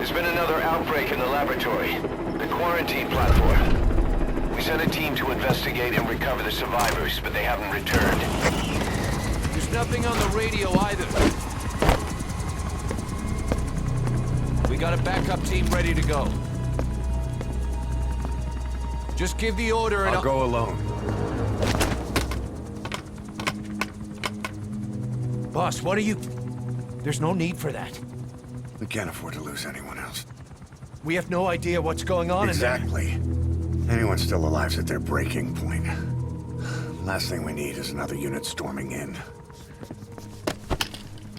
There's been another outbreak in the laboratory. The quarantine platform. We sent a team to investigate and recover the survivors, but they haven't returned. There's nothing on the radio either. We got a backup team ready to go. Just give the order and I'll go alone. Boss, what are you... There's no need for that. We can't afford to lose anyone else. We have no idea what's going on Exactly. Anyone still alive's at their breaking point. Last thing we need is another unit storming in.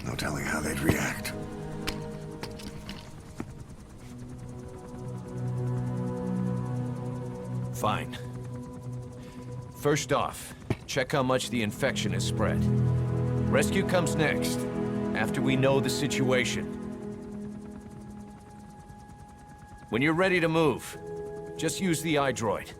No telling how they'd react. Fine. First off, check how much the infection has spread. Rescue comes next, after we know the situation. When you're ready to move, just use the iDroid.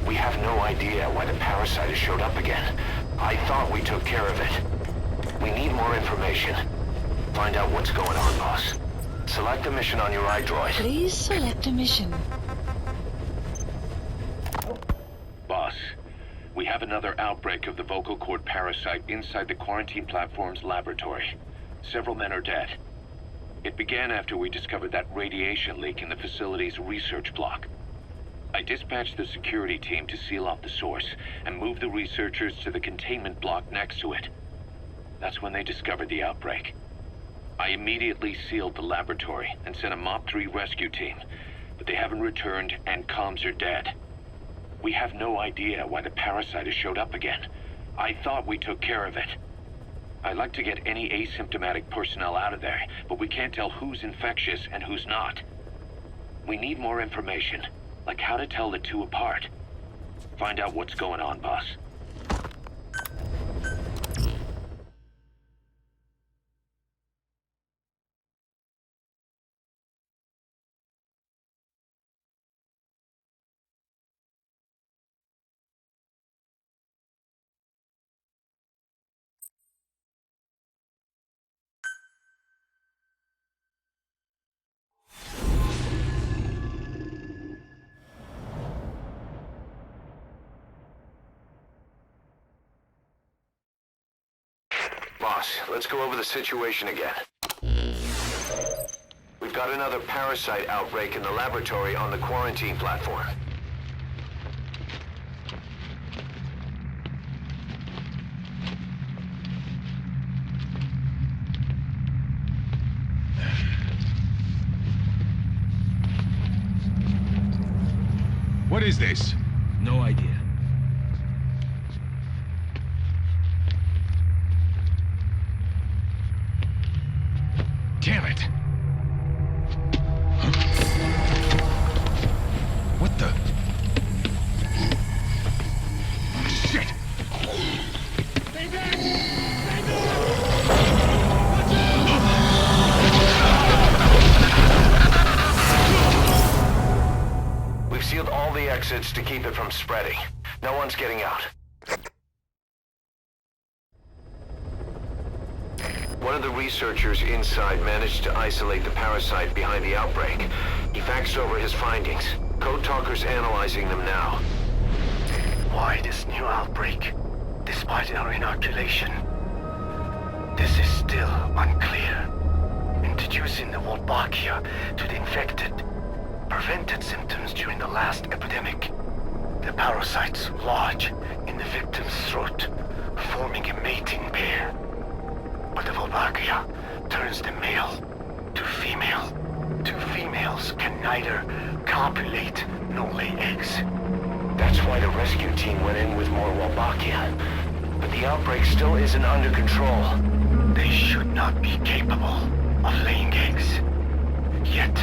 We have no idea why the parasite has showed up again. I thought we took care of it. We need more information. Find out what's going on, boss. Select a mission on your iDroid. Please select a mission. Boss, we have another outbreak of the vocal cord parasite inside the quarantine platform's laboratory. Several men are dead. It began after we discovered that radiation leak in the facility's research block. I dispatched the security team to seal off the source and move the researchers to the containment block next to it. That's when they discovered the outbreak. I immediately sealed the laboratory and sent a MOP 3 rescue team, but they haven't returned and comms are dead. We have no idea why the parasite has showed up again. I thought we took care of it. I'd like to get any asymptomatic personnel out of there, but we can't tell who's infectious and who's not. We need more information. Like how to tell the two apart. Find out what's going on, boss. Boss, let's go over the situation again. We've got another parasite outbreak in the laboratory on the quarantine platform. What is this? No idea. Damn it! Huh? What the? Shit! Stay back! Stay back! We've sealed all the exits to keep it from spreading. No one's getting out. One of the researchers inside managed to isolate the parasite behind the outbreak. He faxed over his findings. Code Talker's analyzing them now. Why this new outbreak, despite our inoculation? This is still unclear. Introducing the Wolbachia to the infected prevented symptoms during the last epidemic. The parasites lodge in the victim's throat, forming a mating pair. But the Wolbachia turns the male to female. Two females can neither copulate nor lay eggs. That's why the rescue team went in with more Wolbachia. But the outbreak still isn't under control. They should not be capable of laying eggs. Yet,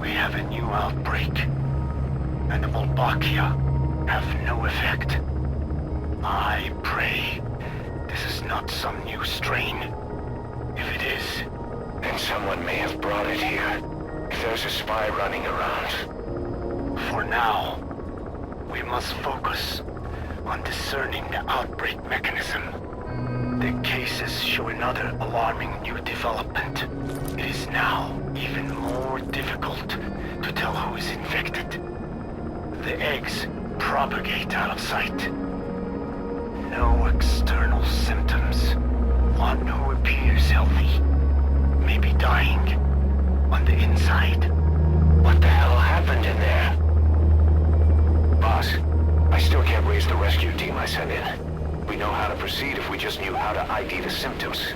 we have a new outbreak, and the Volbachia have no effect. I pray this is not some new strain. If it is, then someone may have brought it here. If there's a spy running around. for now, we must focus on discerning the outbreak mechanism. The cases show another alarming new development. It is now even more difficult to tell who is infected. The eggs propagate out of sight. No external symptoms. One who appears healthy may be dying on the inside. What the hell happened in there? Boss, I still can't raise the rescue team I sent in. We know how to proceed if we just knew how to ID the symptoms.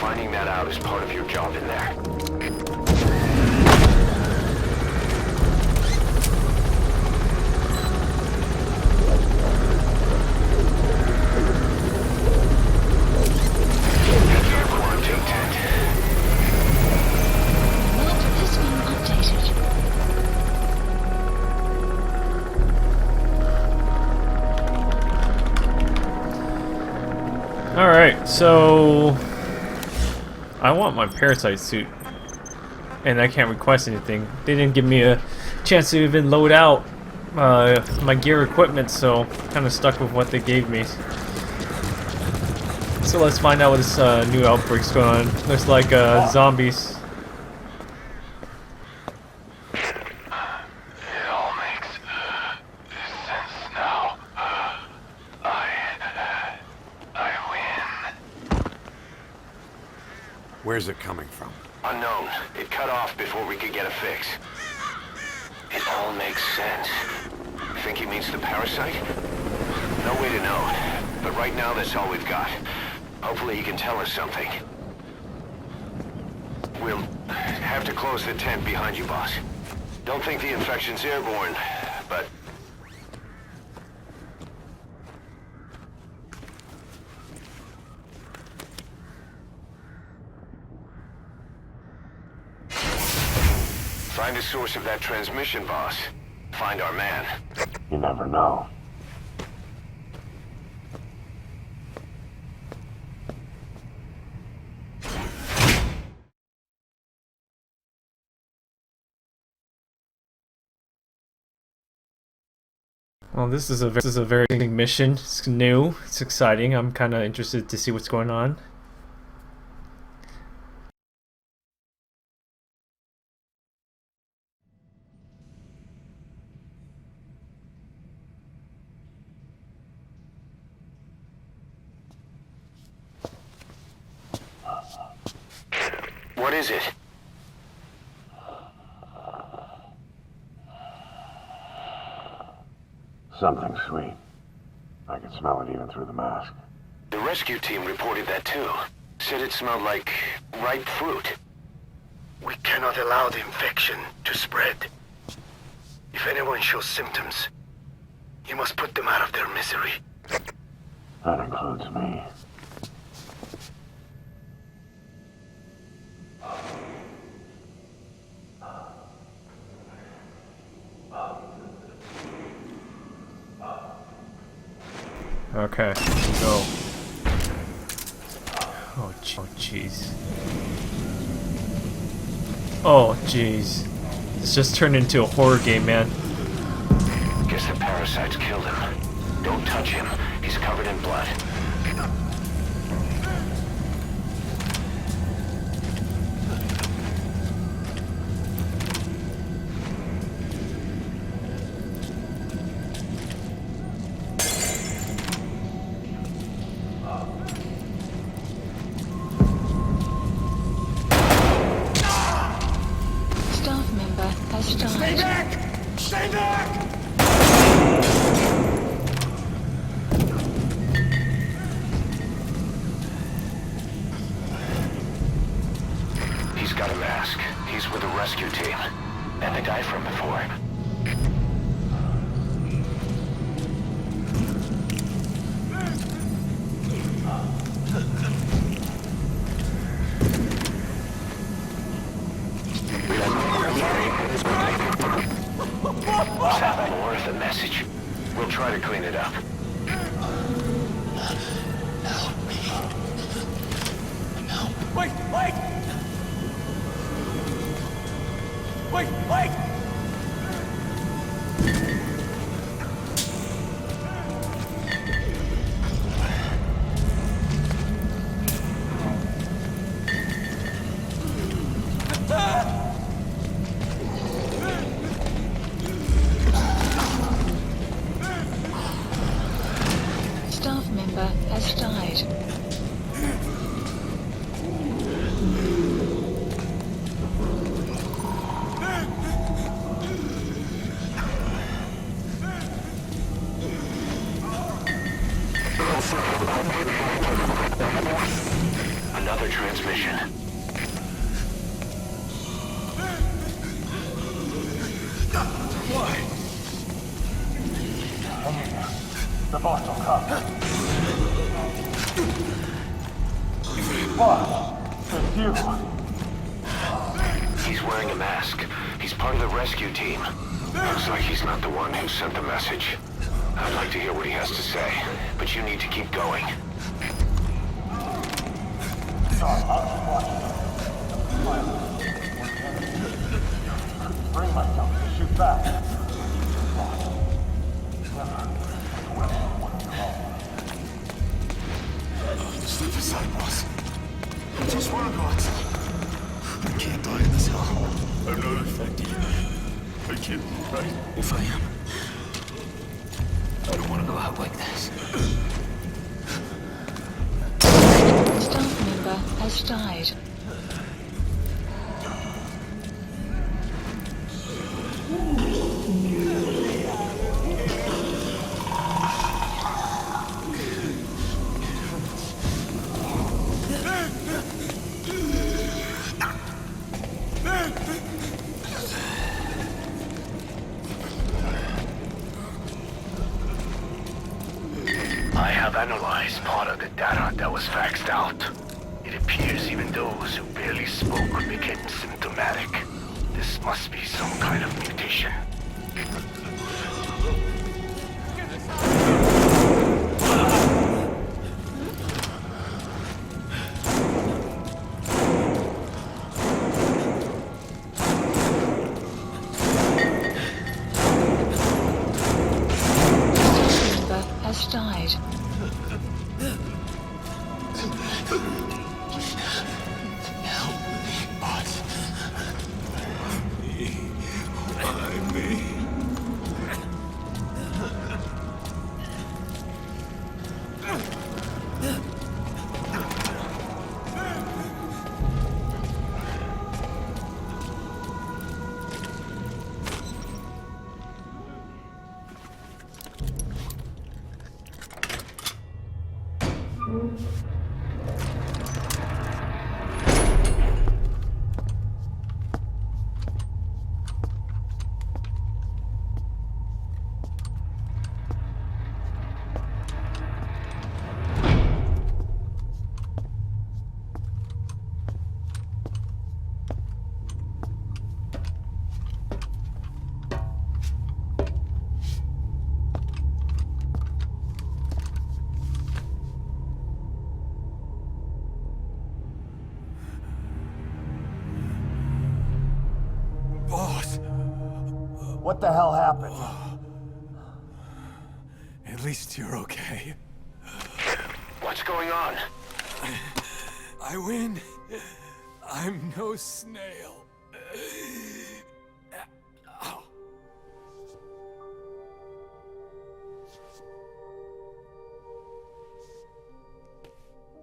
Finding that out is part of your job in there. Head for the quarantine tent. Map has been updated. Alright, so I want my parasite suit and I can't request anything. They didn't give me a chance to even load out my gear equipment, so kind of stuck with what they gave me. So let's find out what this new outbreak's going on. Looks like zombies. It all makes sense now. I win. Where's it coming from? Unknown. It cut off before we could get a fix. It all makes sense. Think he means the parasite? No way to know. But right now, that's all we've got. Hopefully he can tell us something. We'll have to close the tent behind you, boss. Don't think the infection's airborne, but... Find the source of that transmission, boss. Find our man. You never know. Well, this is a very big mission. It's new. It's exciting. I'm kind of interested to see what's going on. What is it? Something sweet. I can smell it even through the mask. The rescue team reported that too. Said it smelled like ripe fruit. We cannot allow the infection to spread. If anyone shows symptoms, you must put them out of their misery. That includes me. Okay, here we go. Oh jeez. Oh jeez. This just turned into a horror game, man. Guess the parasites killed him. Don't touch him. He's covered in blood. Staff member has died. Stay back! Stay back! He's got a mask. He's with the rescue team. And the guy from before. message. We'll try to clean it up. Wait! Wait! Wait! Wait! Staff member has died. Another transmission. The boss will come. Boss, it's you. He's wearing a mask. He's part of the rescue team. Looks like he's not the one who sent the message. I'd like to hear what he has to say, but you need to keep going. Bring myself to shoot back. Step aside, boss. I just want to go outside. I can't die in this hell. I'm not infected. I can't, right? If I am, I don't want to go out like this. Staff member has died. I have analyzed part of the data that was faxed out. It appears even those who barely spoke became symptomatic. This must be some kind of mutation. Staff member has died. Boss! What the hell happened? At least you're okay. What's going on? I win. I'm no snail.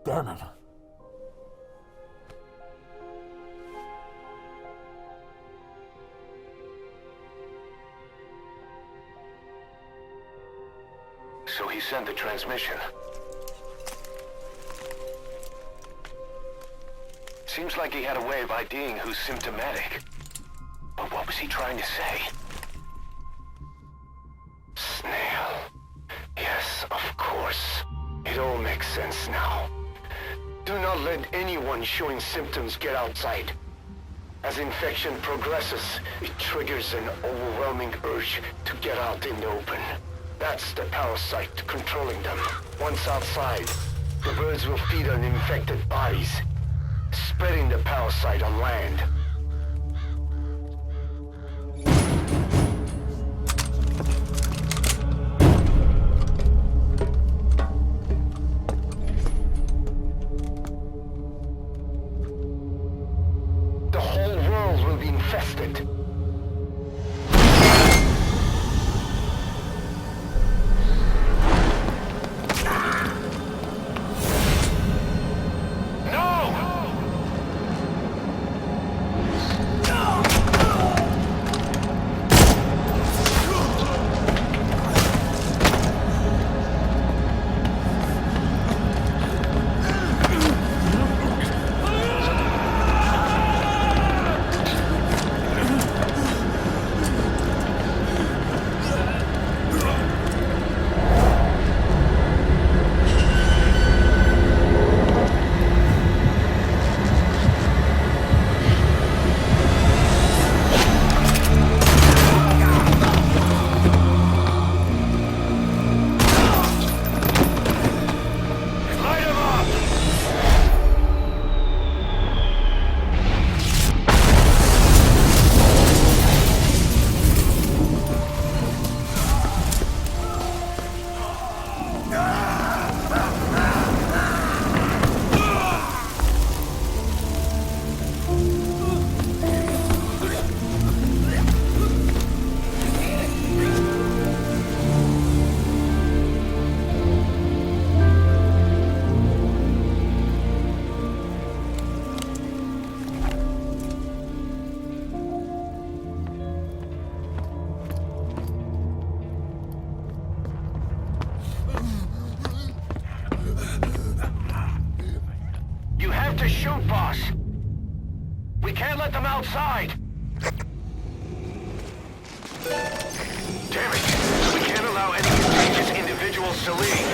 Damn it. So he sent the transmission. Seems like he had a way of IDing who's symptomatic. But what was he trying to say? Snail. Yes, of course. It all makes sense now. Do not let anyone showing symptoms get outside. As infection progresses, it triggers an overwhelming urge to get out in the open. That's the parasite controlling them. Once outside, the birds will feed on infected bodies, spreading the parasite on land. The whole world will be infested. You have to shoot, boss. We can't let them outside. Damn it. We can't allow any contagious individuals to leave.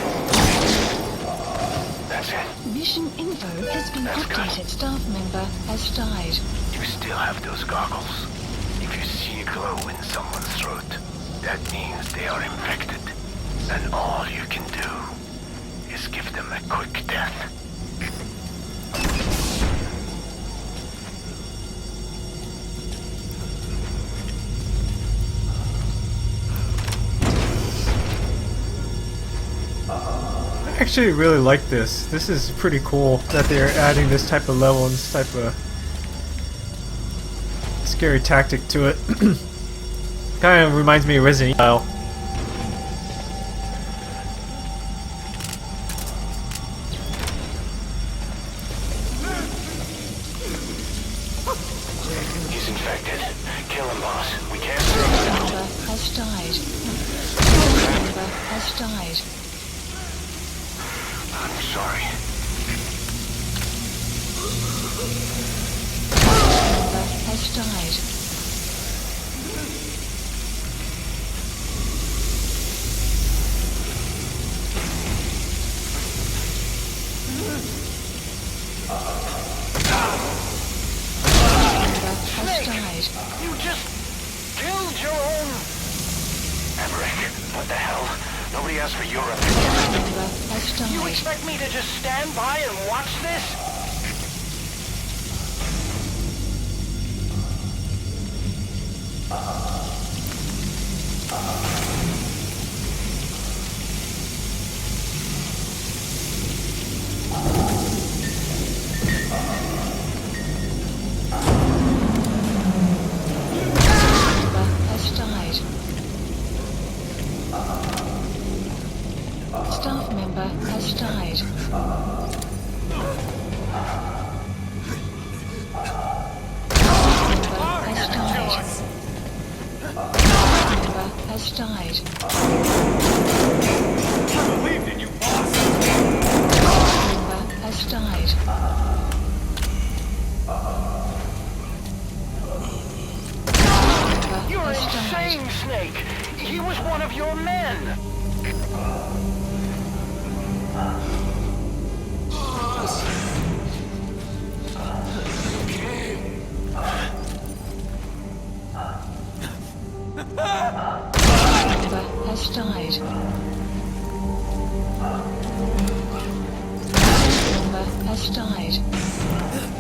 That's it. Mission info has been updated. Staff member has died. You still have those goggles. If you see a glow in someone's throat, that means they are infected. And all you can do is give them a quick death. I actually really like this. This is pretty cool that they're adding this type of level and this type of scary tactic to it. Kind of reminds me of Resident Evil. He's infected. Kill him, boss. We can't serve him now. Member has died. Staff member has died. I'm sorry. Member has died. Member has died. You just killed your own... Emmerich, what the hell? Nobody asked for your opinion. Member has died. You expect me to just stand by and watch this? Member has died. Staff member has died. Member has died. Member has died. I believed in you, boss. Member has died. Member You're has died. insane, Snake! He was one of your men! died. Staff member has died.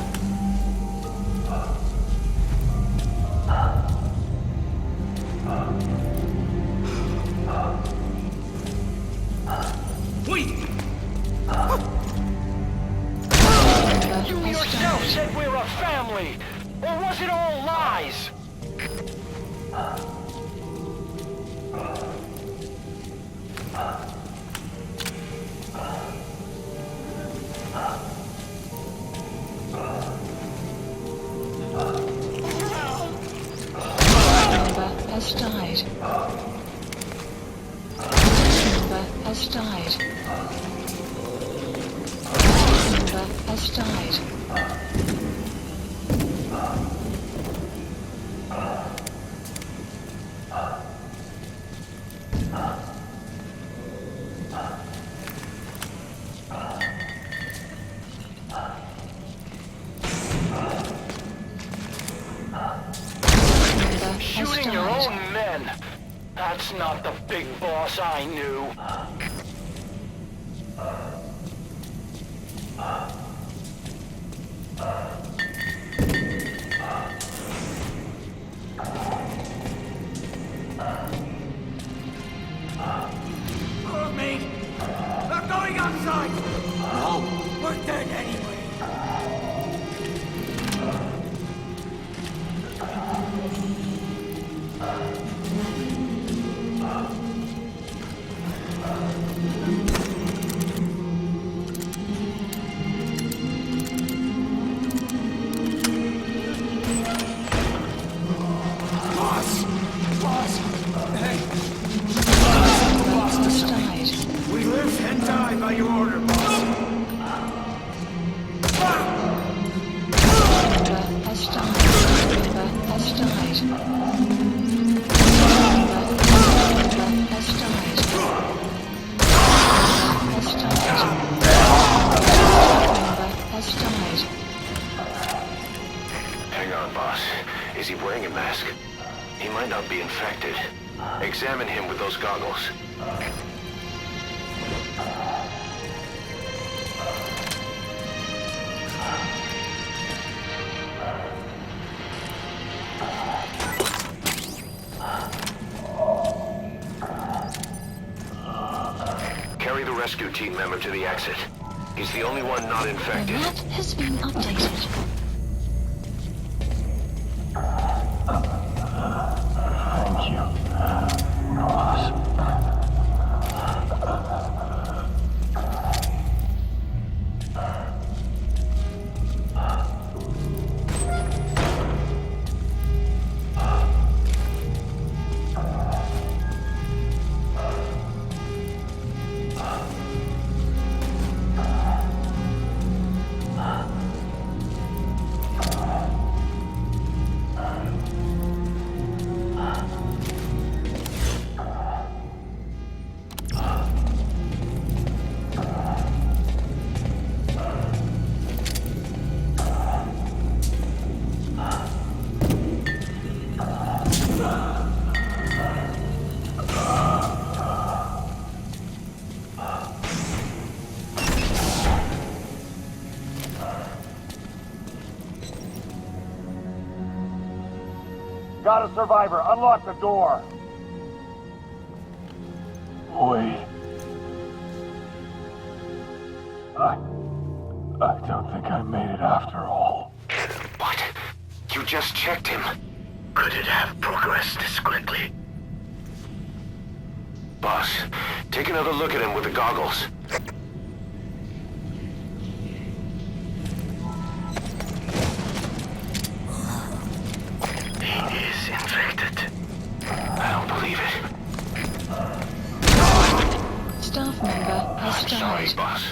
You yourself said we're a family! Or was it all lies? Member has died. Member has died. Member has died. Member has Shooting your died. own men! That's not the big boss I knew. Oh, mate! They're going outside! No! We're dead anyway! Boss! Boss! Hey! Member has died. We live and die by your order, boss! Member has died. Member has died. Member has died. Has died. Member has died. Hang on, boss. Is he wearing a mask? He might not be infected. Examine him with those goggles. Carry the rescue team member to the exit. He's the only one not The infected. map has been updated. Thank you, boss. Got a survivor. Unlock the door. Wait. I don't think I made it after all. What? You just checked him. Could it have progressed this quickly? Boss, take another look at him with the goggles. He is infected. I don't believe it. Staff member has I'm sorry, died. boss.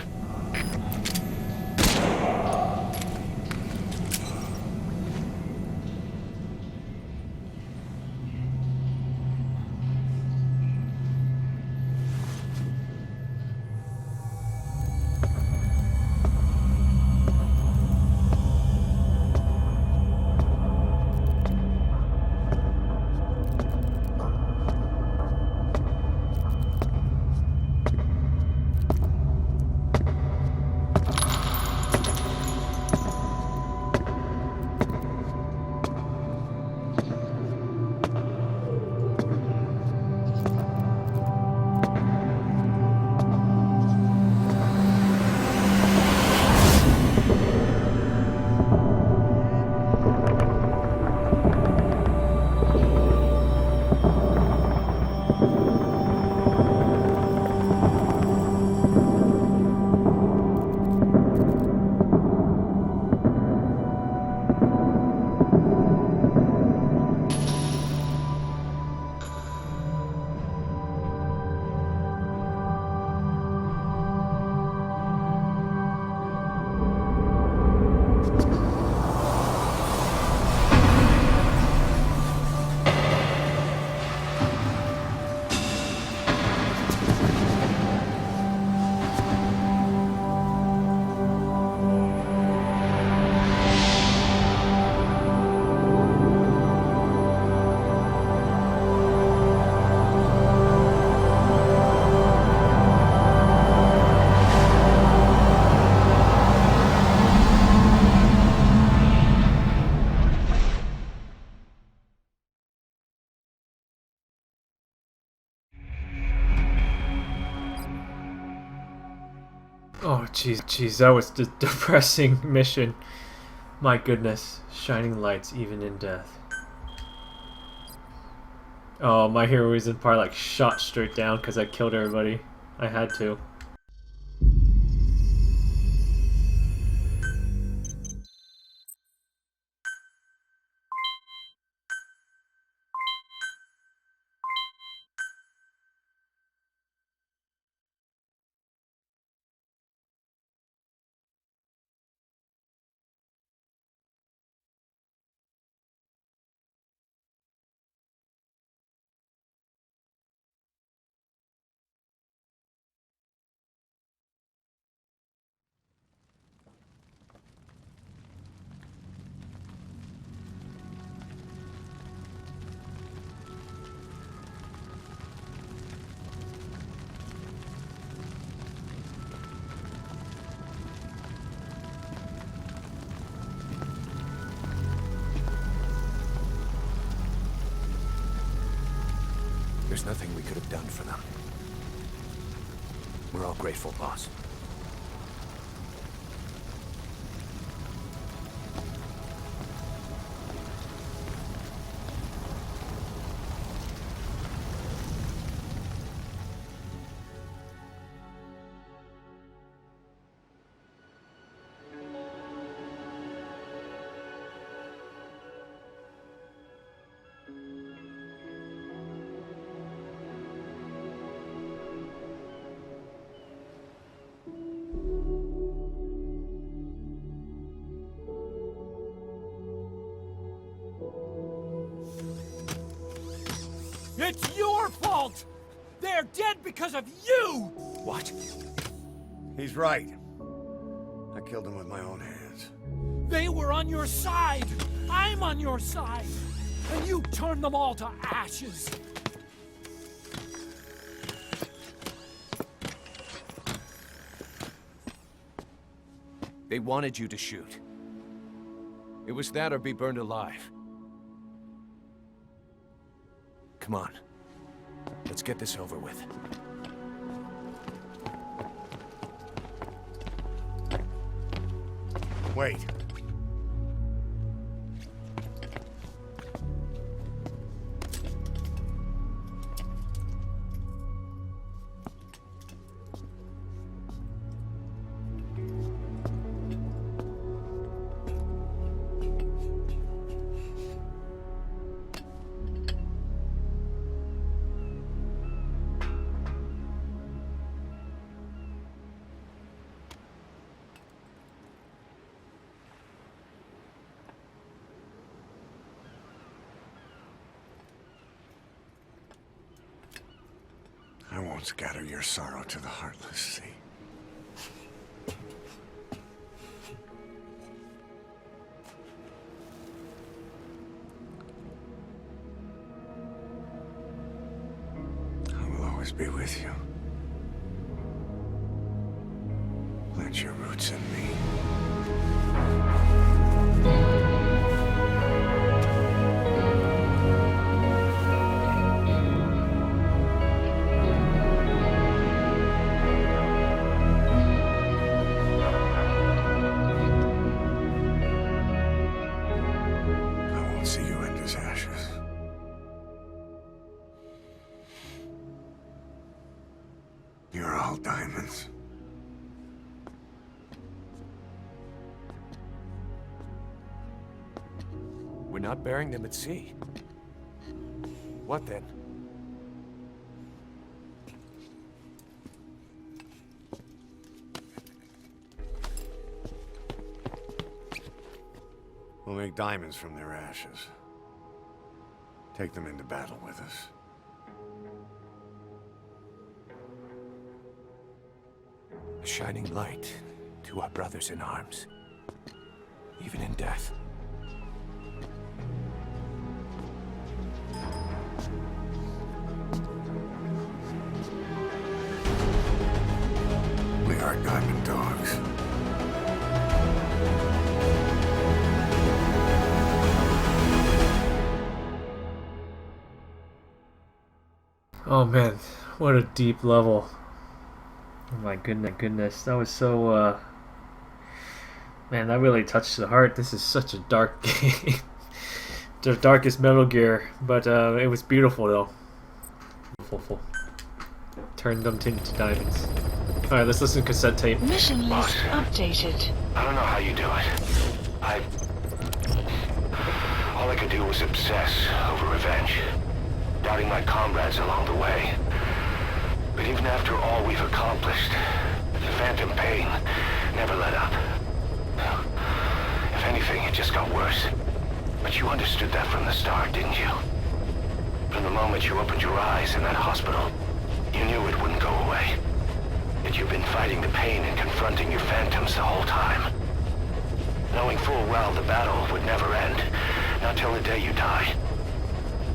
Oh, jeez, that was the depressing mission. My goodness, shining lights even in death. Oh, my hero isn't probably like shot straight down because I killed everybody. I had to. There's nothing we could have done for them. We're all grateful, boss. It's your fault! They're dead because of you! What? He's right. I killed him with my own hands. They were on your side! I'm on your side! And you turned them all to ashes! They wanted you to shoot. It was that or be burned alive. Come on. Let's get this over with. Wait. I won't scatter your sorrow to the heartless sea. I will always be with you. Plant your roots in me. You're all diamonds. We're not burying them at sea. What then? We'll make diamonds from their ashes. Take them into battle with us. A shining light to our brothers in arms, even in death. We are diamond dogs. Oh man, what a deep level. Oh my goodness, that was so, man, that really touched the heart. This is such a dark game. The darkest Metal Gear, but it was beautiful though. Beautiful. Turned them into diamonds. Alright, let's listen to cassette tape. Mission list updated. I don't know how you do it. All I could do was obsess over revenge, doubting my comrades along the way. But even after all we've accomplished, the phantom pain never let up. If anything, it just got worse. But you understood that from the start, didn't you? From the moment you opened your eyes in that hospital, you knew it wouldn't go away. That you've been fighting the pain and confronting your phantoms the whole time. Knowing full well the battle would never end, not till the day you die.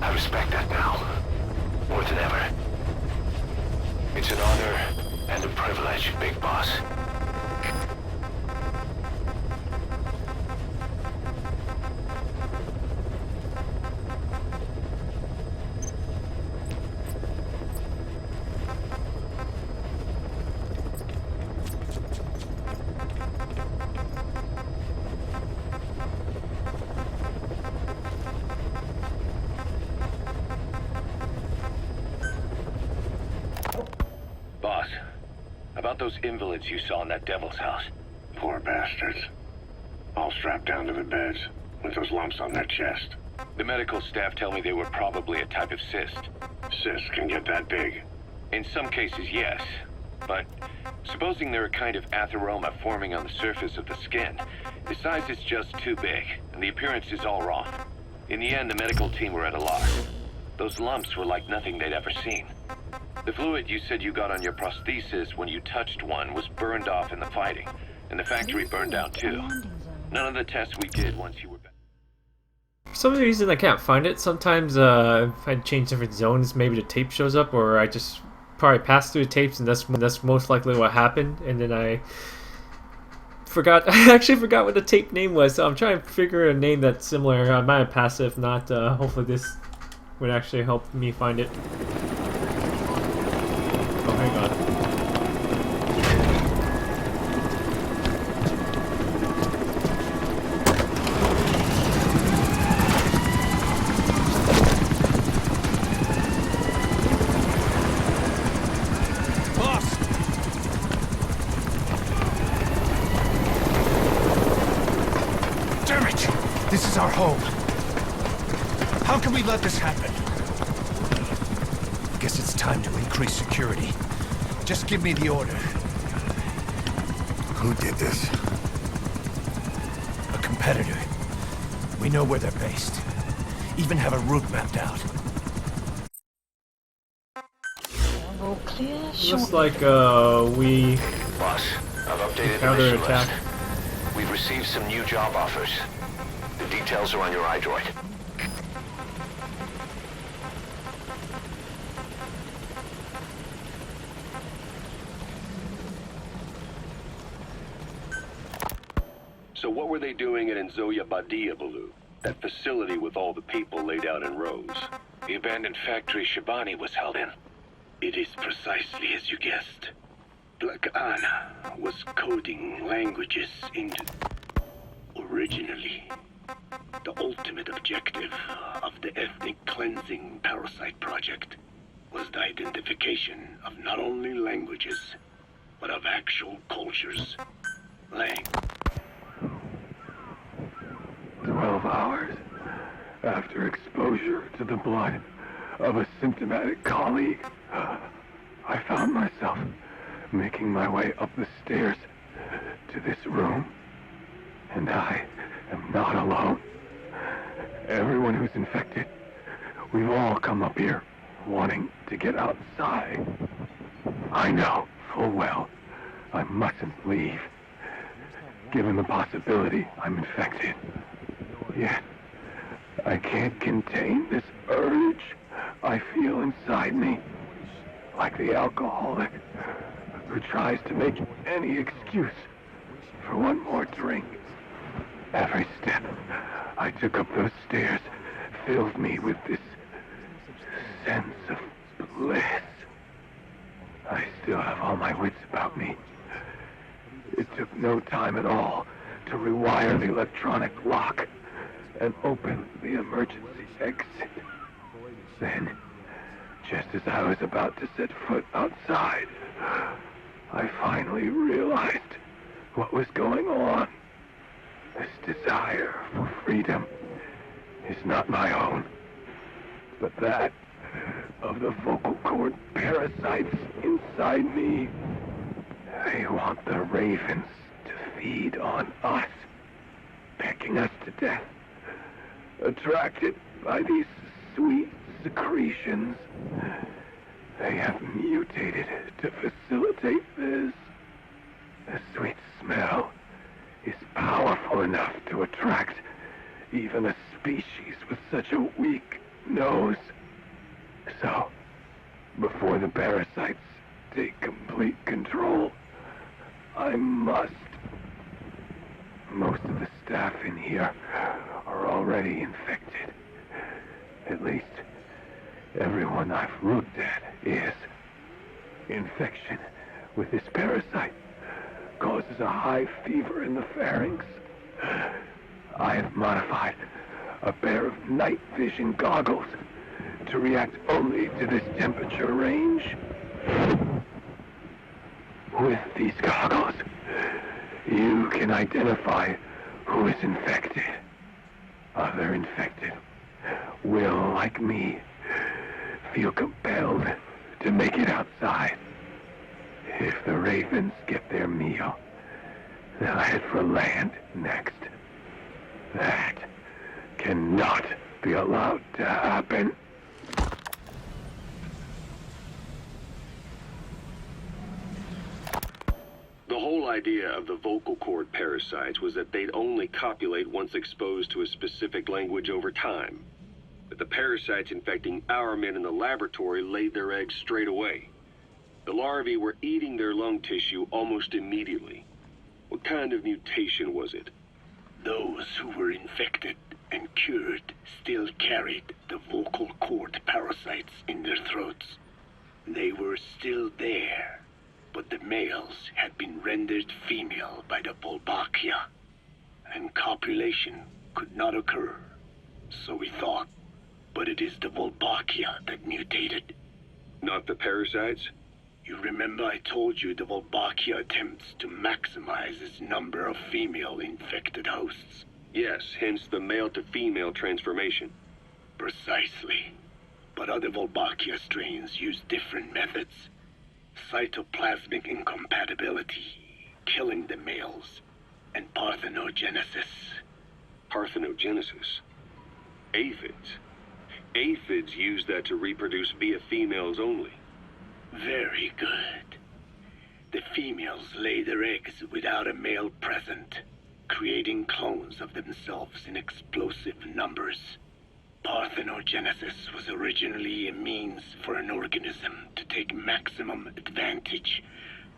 I respect that now, more than ever. It's an honor and a privilege, Big Boss. Boss, about those invalids you saw in that devil's house. Poor bastards. All strapped down to the beds, with those lumps on their chest. The medical staff tell me they were probably a type of cyst. Cysts can get that big. In some cases, yes. But supposing they're a kind of atheroma forming on the surface of the skin, the size is just too big, and the appearance is all wrong. In the end, the medical team were at a loss. Those lumps were like nothing they'd ever seen. The fluid you said you got on your prosthesis when you touched one was burned off in the fighting, and the factory burned down too. None of the tests we did once you were back. For some reason I can't find it. Sometimes if I change different zones, maybe the tape shows up, or I just probably pass through the tapes, and that's most likely what happened. And then I forgot. I actually forgot what the tape name was. So I'm trying to figure a name that's similar. I might have passed it. If not, hopefully this would actually help me find it. Oh, hang on. This is our home. How can we let this happen? Guess it's time to increase security. Just give me the order. Who did this? A competitor. We know where they're based. Even have a route mapped out. All clear. Looks like we Boss, I've updated the counter mission attack. list. We've received some new job offers. The details are on your iDroid. So what were they doing at Nzoya Badiabalu? That facility with all the people laid out in rows. The abandoned factory Shibani was held in. It is precisely as you guessed. Black Anna was coding languages into... Originally, the ultimate objective of the ethnic cleansing parasite project was the identification of not only languages, but of actual cultures. 12 hours after exposure to the blood of a symptomatic colleague, I found myself making my way up the stairs to this room. And I am not alone. Everyone who's infected, we've all come up here wanting to get outside. I know full well I mustn't leave, given the possibility I'm infected. Yet, I can't contain this urge I feel inside me, like the alcoholic who tries to make any excuse for one more drink. Every step I took up those stairs filled me with this sense of bliss. I still have all my wits about me. It took no time at all to rewire the electronic lock and open the emergency exit. Then, just as I was about to set foot outside, I finally realized what was going on. This desire for freedom is not my own, but that of the vocal cord parasites inside me. They want the ravens to feed on us, pecking us to death, attracted by these sweet secretions. They have mutated to facilitate this. The sweet smell is powerful enough to attract even a species with such a weak nose. So, before the parasites take complete control, I must. Most of the staff in here are already infected. At least, everyone I've looked at is. Infection with this parasite causes a high fever in the pharynx. I have modified a pair of night vision goggles to react only to this temperature range. With these goggles, you can identify who is infected. Other infected will, like me, feel compelled to make it outside. If the ravens get their meal, they'll head for land next. That cannot be allowed to happen. The whole idea of the vocal cord parasites was that they'd only copulate once exposed to a specific language over time. But the parasites infecting our men in the laboratory laid their eggs straight away. The larvae were eating their lung tissue almost immediately. What kind of mutation was it? Those who were infected and cured still carried the vocal cord parasites in their throats. They were still there, but the males had been rendered female by the Wolbachia, and copulation could not occur, so we thought. But it is the Wolbachia that mutated. Not the parasites? You remember I told you the Wolbachia attempts to maximize its number of female infected hosts? Yes, hence the male-to-female transformation. Precisely. But other Wolbachia strains use different methods. Cytoplasmic incompatibility, killing the males, and parthenogenesis. Parthenogenesis? Aphids? Aphids use that to reproduce via females only. Very good. The females lay their eggs without a male present, creating clones of themselves in explosive numbers. Parthenogenesis was originally a means for an organism to take maximum advantage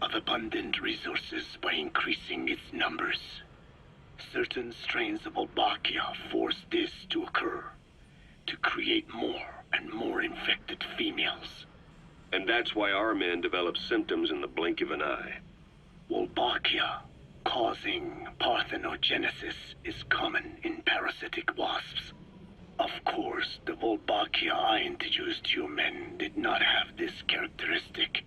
of abundant resources by increasing its numbers. Certain strains of Wolbachia force this to occur, to create more and more infected females. And that's why our men develop symptoms in the blink of an eye. Wolbachia causing parthenogenesis is common in parasitic wasps. Of course, the Wolbachia I introduced to your men did not have this characteristic,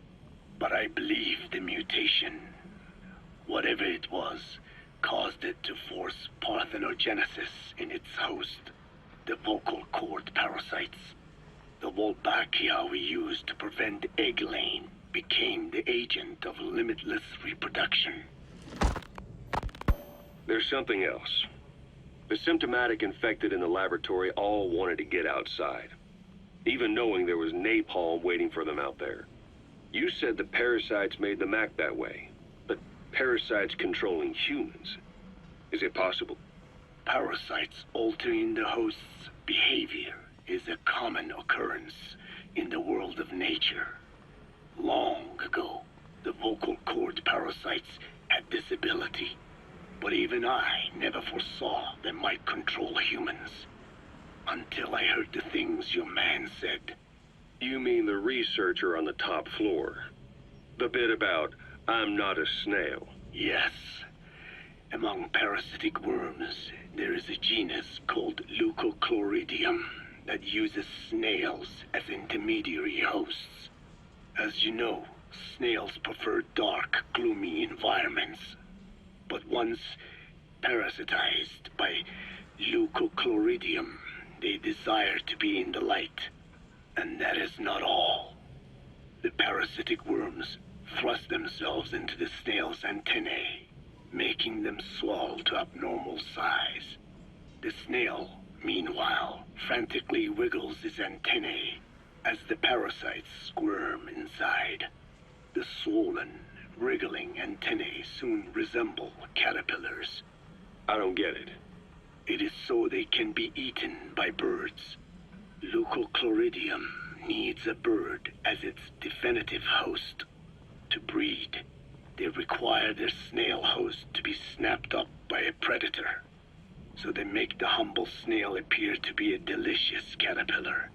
but I believe the mutation, whatever it was, caused it to force parthenogenesis in its host, the vocal cord parasites. The Wolbachia we used to prevent egg laying became the agent of limitless reproduction. There's something else. The symptomatic infected in the laboratory all wanted to get outside, even knowing there was napalm waiting for them out there. You said the parasites made them act that way, but parasites controlling humans. Is it possible? Parasites altering the host's behavior is a common occurrence in the world of nature. Long ago, the vocal cord parasites had this ability, but even I never foresaw they might control humans. Until I heard the things your man said. You mean the researcher on the top floor? The bit about, I'm not a snail. Yes. Among parasitic worms, there is a genus called Leucochloridium that uses snails as intermediary hosts. As you know, snails prefer dark, gloomy environments. But once parasitized by Leucochloridium, they desire to be in the light. And that is not all. The parasitic worms thrust themselves into the snail's antennae, making them swell to abnormal size. The snail, meanwhile, frantically wiggles its antennae as the parasites squirm inside. The swollen, wriggling antennae soon resemble caterpillars. I don't get it. It is so they can be eaten by birds. Leucochloridium needs a bird as its definitive host. To breed, they require their snail host to be snapped up by a predator. So they make the humble snail appear to be a delicious caterpillar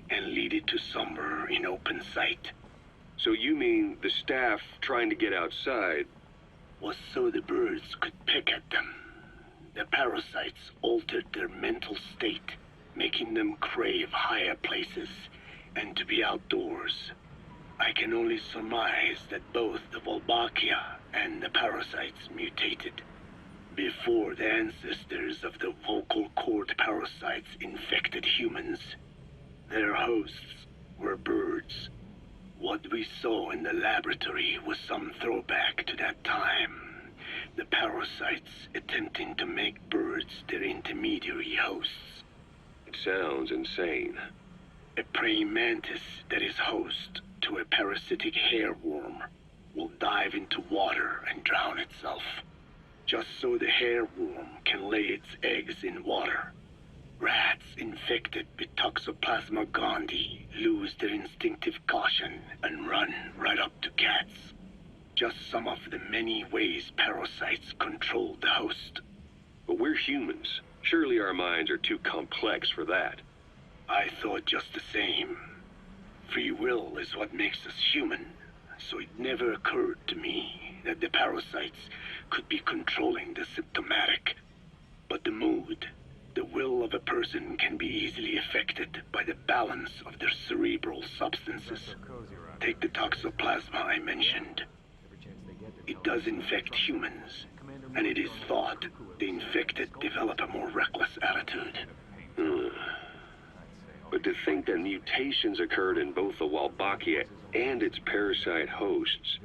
and lead it to somewhere in open sight. So you mean the staff trying to get outside? Was so the birds could pick at them. The parasites altered their mental state, making them crave higher places and to be outdoors. I can only surmise that both the Wolbachia and the parasites mutated before the ancestors of the vocal cord parasites infected humans. Their hosts were birds. What we saw in the laboratory was some throwback to that time. The parasites attempting to make birds their intermediary hosts. It sounds insane. A praying mantis that is host to a parasitic hairworm will dive into water and drown itself, just so the hairworm can lay its eggs in water. Rats infected with Toxoplasma gondii lose their instinctive caution and run right up to cats. Just some of the many ways parasites control the host. But we're humans. Surely our minds are too complex for that. I thought just the same. Free will is what makes us human, so it never occurred to me that the parasites could be controlling the symptomatic. But the mood, the will of a person can be easily affected by the balance of their cerebral substances. Take the toxoplasma I mentioned. It does infect humans, and it is thought the infected develop a more reckless attitude. But to think that mutations occurred in both the Wolbachia and its parasite hosts